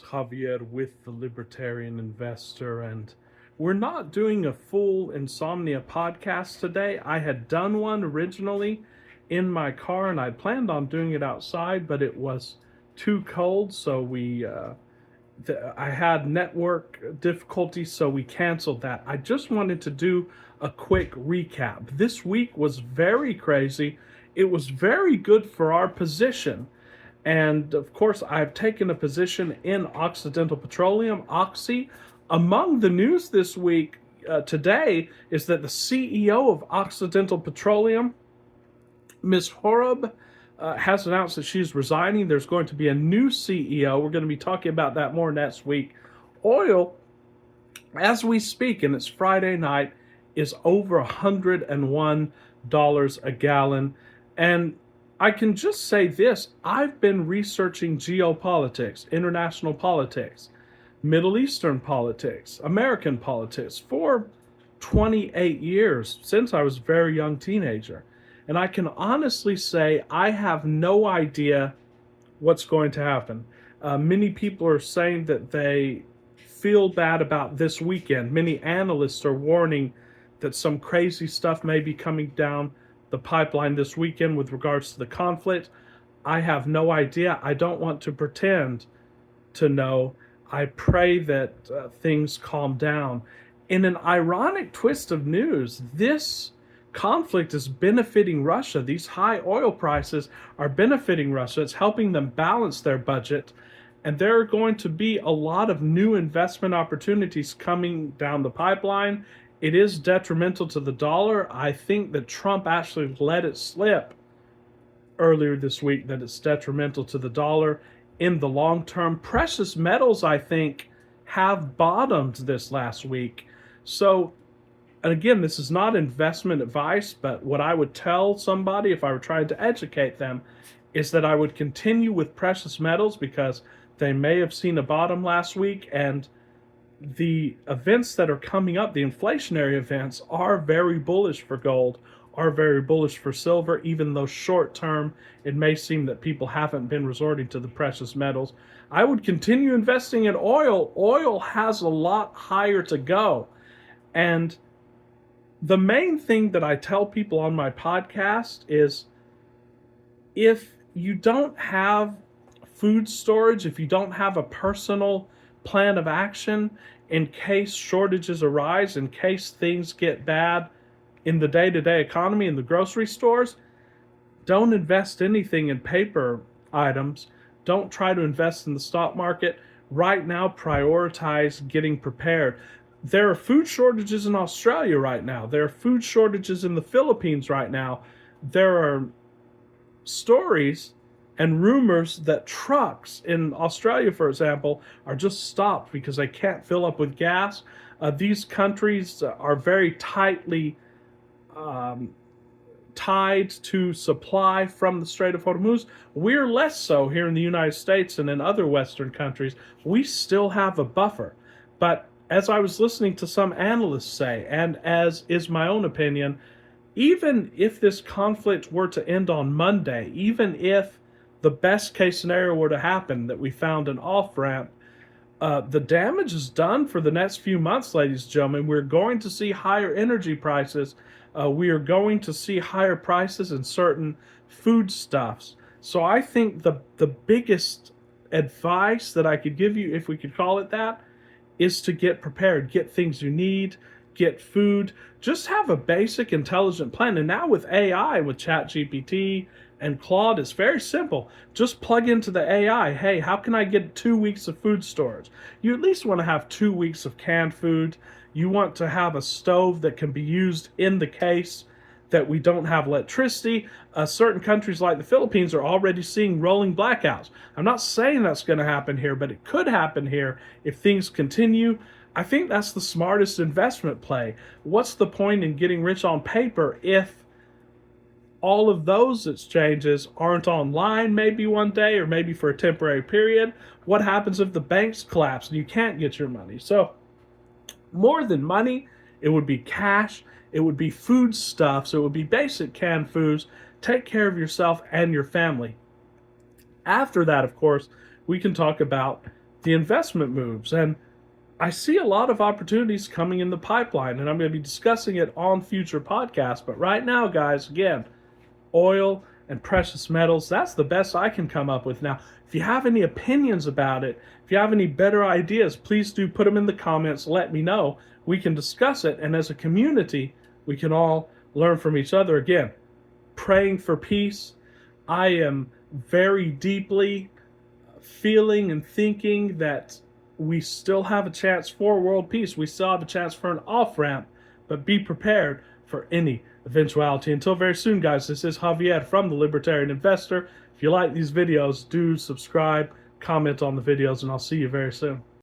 Javier with the Libertarian Investor, and we're not doing a full insomnia podcast today. I had done one originally in my car, and I planned on doing it outside, but it was too cold, so I had network difficulties, so we canceled that. I just wanted to do a quick recap. This week was very crazy. It was very good for our position. And of course, I've taken a position in Occidental Petroleum, OXY. Among the news this week, today, is that the CEO of Occidental Petroleum, Ms. Horeb, has announced that she's resigning. There's going to be a new CEO. We're going to be talking about that more next week. Oil, as we speak, and it's Friday night, is over $101 a gallon. And I can just say this: I've been researching geopolitics, international politics, Middle Eastern politics, American politics for 28 years, since I was a very young teenager. And I can honestly say I have no idea what's going to happen. Many people are saying that they feel bad about this weekend. Many analysts are warning that some crazy stuff may be coming down the pipeline this weekend with regards to the conflict. I have no idea. I don't want to pretend to know. I pray that things calm down. In an ironic twist of news, this conflict is benefiting Russia. These high oil prices are benefiting Russia. It's helping them balance their budget. And there are going to be a lot of new investment opportunities coming down the pipeline. It is detrimental to the dollar. I think that Trump actually let it slip earlier this week that it's detrimental to the dollar in the long term. Precious metals, I think, have bottomed this last week. So, and again, this is not investment advice, but what I would tell somebody if I were trying to educate them is that I would continue with precious metals because they may have seen a bottom last week, and the events that are coming up, the inflationary events, are very bullish for gold, are very bullish for silver, even though short term it may seem that people haven't been resorting to the precious metals. I would continue investing in oil. Oil has a lot higher to go. And the main thing that I tell people on my podcast is if you don't have food storage, if you don't have a personal plan of action in case shortages arise, in case things get bad in the day-to-day economy in the grocery stores, don't invest anything in paper items. Don't try to invest in the stock market. Right now, prioritize getting prepared. There are food shortages in Australia right now. There are food shortages in the Philippines right now. There are stories and rumors that trucks in Australia, for example, are just stopped because they can't fill up with gas. These countries are very tightly tied to supply from the Strait of Hormuz. We're less so here in the United States and in other Western countries. We still have a buffer. But as I was listening to some analysts say, and as is my own opinion, even if this conflict were to end on Monday, even if the best case scenario were to happen, that we found an off-ramp, the damage is done for the next few months, ladies and gentlemen. We're going to see higher energy prices. We are going to see higher prices in certain foodstuffs. So I think the biggest advice that I could give you, if we could call it that, is to get prepared, get things you need, get food, just have a basic intelligent plan. And now with AI, with ChatGPT and Claude, it's very simple. Just plug into the AI, hey, how can I get 2 weeks of food storage? You at least want to have 2 weeks of canned food. You want to have a stove that can be used in the case that we don't have electricity. Certain countries like the Philippines are already seeing rolling blackouts. I'm not saying that's going to happen here, but it could happen here if things continue. I think that's the smartest investment play. What's the point in getting rich on paper if all of those exchanges aren't online maybe one day or maybe for a temporary period? What happens if the banks collapse and you can't get your money? So more than money, it would be cash, it would be foodstuffs, it would be basic canned foods. Take care of yourself and your family. After that, of course, we can talk about the investment moves. And I see a lot of opportunities coming in the pipeline, and I'm going to be discussing it on future podcasts. But right now, guys, again, oil and precious metals, that's the best I can come up with. Now, if you have any opinions about it, if you have any better ideas, please do put them in the comments. Let me know. We can discuss it. And as a community, we can all learn from each other. Again, praying for peace. I am very deeply feeling and thinking that we still have a chance for world peace. We still have a chance for an off-ramp, but be prepared for any eventuality. Until very soon, guys, this is Javier from the Libertarian Investor. If you like these videos, do subscribe, comment on the videos, and I'll see you very soon.